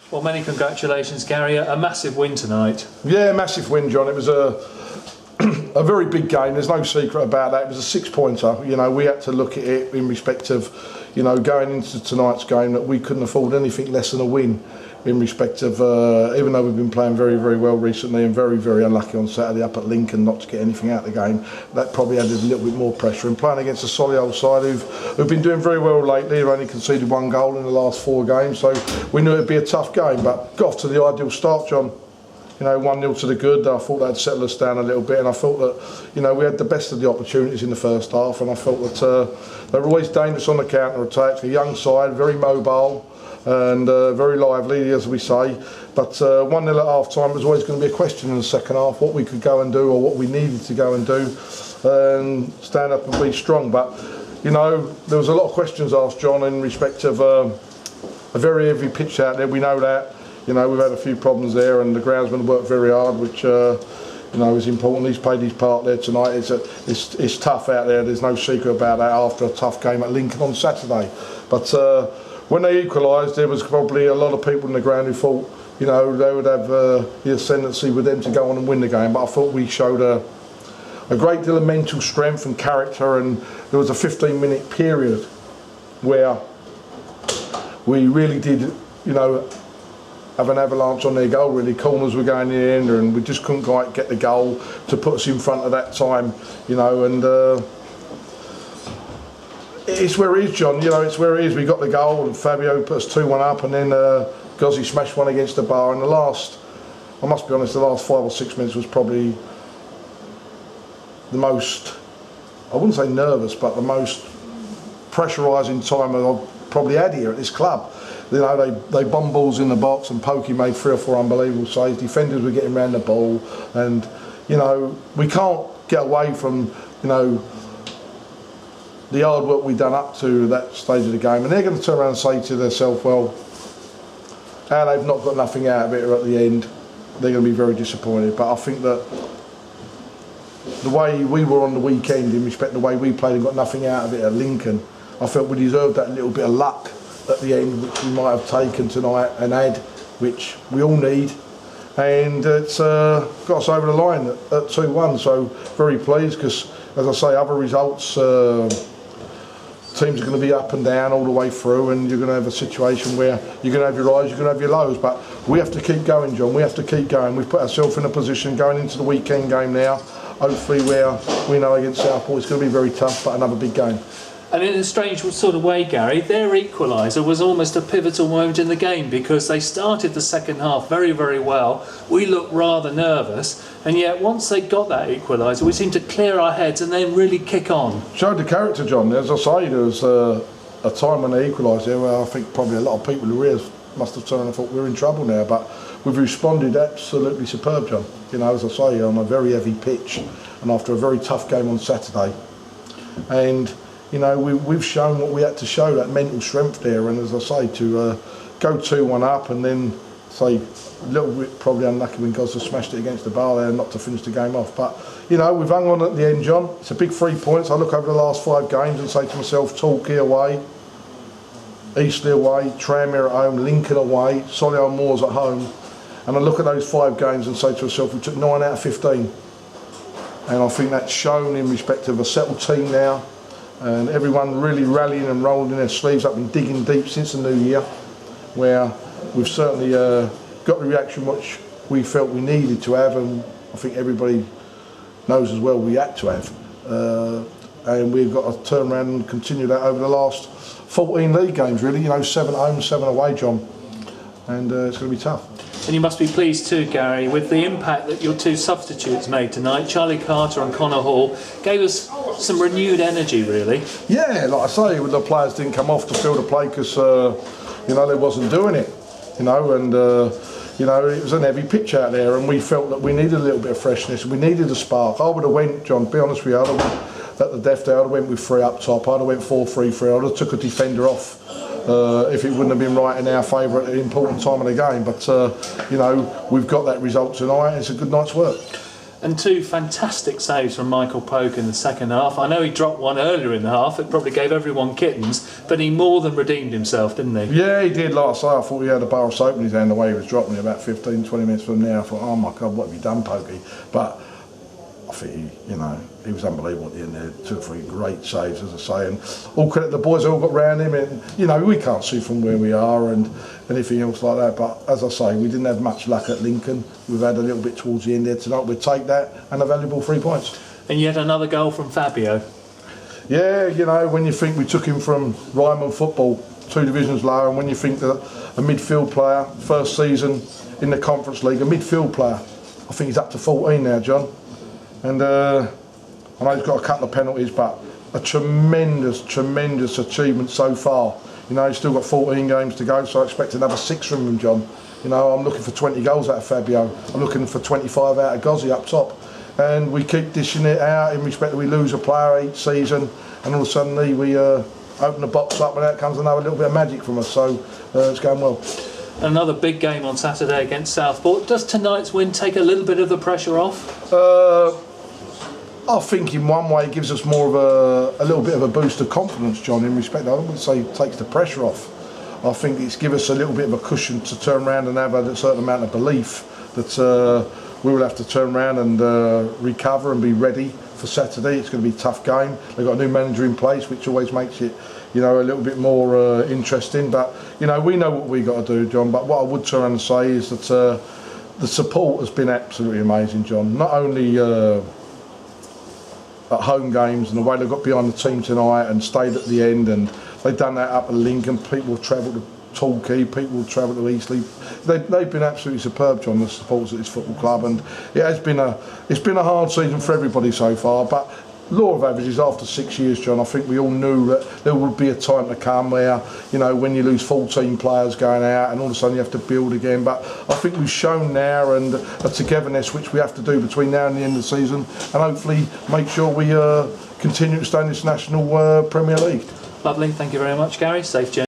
Well, many congratulations, Gary. A massive win tonight. Yeah, massive win, John. It was a very big game. There's no secret about that. It was a 6-pointer. You know, we had to look at it in respect of, you know, going into tonight's game that we couldn't afford anything less than a win. In respect of, even though we've been playing very, very well recently and very, very unlucky on Saturday up at Lincoln not to get anything out of the game, that probably added a little bit more pressure. And playing against the Solihull side who've been doing very well lately, they've only conceded 1 goal in the last 4 games, so we knew it'd be a tough game, but got off to the ideal start, John. You know, 1-0 to the good. I thought that'd settle us down a little bit, and I thought that, you know, we had the best of the opportunities in the first half, and I felt that they were always dangerous on the counter-attack. A young side, very mobile, and very lively, as we say, but 1-0 at half time was always going to be a question in the second half, what we could go and do or what we needed to go and do and stand up and be strong. But you know, there was a lot of questions asked, John, in respect of a very heavy pitch out there. We know that, you know, we've had a few problems there, and the groundsman worked very hard, which you know, is important. He's played his part there tonight. It's tough out there, there's no secret about that, after a tough game at Lincoln on Saturday. But when they equalised, there was probably a lot of people in the ground who thought, you know, they would have the ascendancy with them to go on and win the game. But I thought we showed a great deal of mental strength and character, and there was a 15-minute period where we really did, you know, have an avalanche on their goal. Really, corners were going in, and we just couldn't quite get the goal to put us in front at that time, you know, and it's where it is, John. You know, it's where it is. We got the goal, and Fabio put us 2-1 up, and then Gozzi smashed one against the bar. And the last, I must be honest, the last 5 or 6 minutes was probably the most, I wouldn't say nervous, but the most pressurising time I've probably had here at this club. You know, they bombed balls in the box, and Pokey made 3 or 4 unbelievable saves. Defenders were getting around the ball, and you know, we can't get away from, you know, the hard work we've done up to that stage of the game, and they're going to turn around and say to themselves, well, how they've not got nothing out of it at the end, they're going to be very disappointed. But I think that the way we were on the weekend, in respect to the way we played and got nothing out of it at Lincoln, I felt we deserved that little bit of luck at the end, which we might have taken tonight and had, which we all need. And it's got us over the line at 2-1, so very pleased, because, as I say, other results, teams are going to be up and down all the way through, and you're going to have a situation where you're going to have your highs, you're going to have your lows, but we have to keep going, John. We have to keep going. We've put ourselves in a position going into the weekend game now, hopefully, where we know against Southport it's going to be very tough, but another big game. And in a strange sort of way, Gary, their equaliser was almost a pivotal moment in the game, because they started the second half very, very well. We looked rather nervous, and yet once they got that equaliser, we seemed to clear our heads and then really kick on. Showed the character, John. As I say, there was a time when they equalised there where I think probably a lot of people who were here must have turned and thought we're in trouble now, but we've responded absolutely superb, John. You know, as I say, on a very heavy pitch, and after a very tough game on Saturday. And you know, we've shown what we had to show, that mental strength there, and as I say, to go 2-1 up, and then say a little bit probably unlucky when Gosler smashed it against the bar there, not to finish the game off. But you know, we've hung on at the end, John. It's a big 3 points. I look over the last 5 games and say to myself, Torquay away, Eastleigh away, Tranmere at home, Lincoln away, Solihull Moors at home, and I look at those 5 games and say to myself, we took 9 out of 15, and I think that's shown in respect of a settled team now. And everyone really rallying and rolling their sleeves up and digging deep since the new year, where we've certainly got the reaction which we felt we needed to have, and I think everybody knows as well we had to have. And we've got to turn around and continue that over the last 14 league games, really. You know, 7 at home, 7 away, John. And it's going to be tough. And you must be pleased too, Gary, with the impact that your 2 substitutes made tonight. Charlie Carter and Connor Hall gave us some renewed energy, really. Yeah, like I say, the players didn't come off the field to play because, you know, they wasn't doing it. You know, and, you know, it was an heavy pitch out there, and we felt that we needed a little bit of freshness. We needed a spark. I would have went, John, be honest with you, I'd have went at the death day, I'd have went with 3 up top. I'd have went 4-3-3. I'd have took a defender off. If it wouldn't have been right in our favour at an important time of the game. But, you know, we've got that result tonight. It's a good night's work. and 2 fantastic saves from Michael Poke in the second half. I know he dropped one earlier in the half, it probably gave everyone kittens, but he more than redeemed himself, didn't he? Yeah, he did. Like I say, I thought he had a bar of soap in his hand the way he was dropping it about 15, 20 minutes from there. I thought, oh my God, what have you done, Pokey? But I think he was unbelievable at the end there. 2 or 3 great saves, as I say, and all credit the boys all got round him. And we can't see from where we are and anything else like that. But as I say, we didn't have much luck at Lincoln. We've had a little bit towards the end there tonight. We'd take that and a valuable 3 points. And yet another goal from Fabio. Yeah, when you think we took him from Ryman football 2 divisions lower, and when you think that a midfield player, first season in the Conference League, a midfield player, I think he's up to 14 now, John. And I know he's got a couple of penalties, but a tremendous achievement so far. He's still got 14 games to go, so I expect another 6 from him, John. I'm looking for 20 goals out of Fabio. I'm looking for 25 out of Gozzi up top. And we keep dishing it out in respect that we lose a player each season, and all of a sudden we open the box up and out comes another little bit of magic from us. So it's going well. Another big game on Saturday against Southport. Does tonight's win take a little bit of the pressure off? I think in one way it gives us more of a little bit of a boost of confidence, John, in respect. I wouldn't say it takes the pressure off. I think it's given us a little bit of a cushion to turn around and have a certain amount of belief that we will have to turn around and recover and be ready for Saturday. It's going to be a tough game. They've got a new manager in place, which always makes it a little bit more interesting. But we know what we got to do, John. But what I would turn around and say is that the support has been absolutely amazing, John. Not only at home games and the way they got behind the team tonight and stayed at the end, and they've done that up at Lincoln. People have travelled to Torquay, people have travelled to Eastleigh. They've been absolutely superb, John, the supporters at this football club, and it's been a hard season for everybody so far. But law of averages, after 6 years, John, I think we all knew that there would be a time to come where, when you lose 14 players going out and all of a sudden you have to build again. But I think we've shown now and a togetherness which we have to do between now and the end of the season, and hopefully make sure we continue to stay in this National Premier League. Lovely, thank you very much, Gary. Safe journey.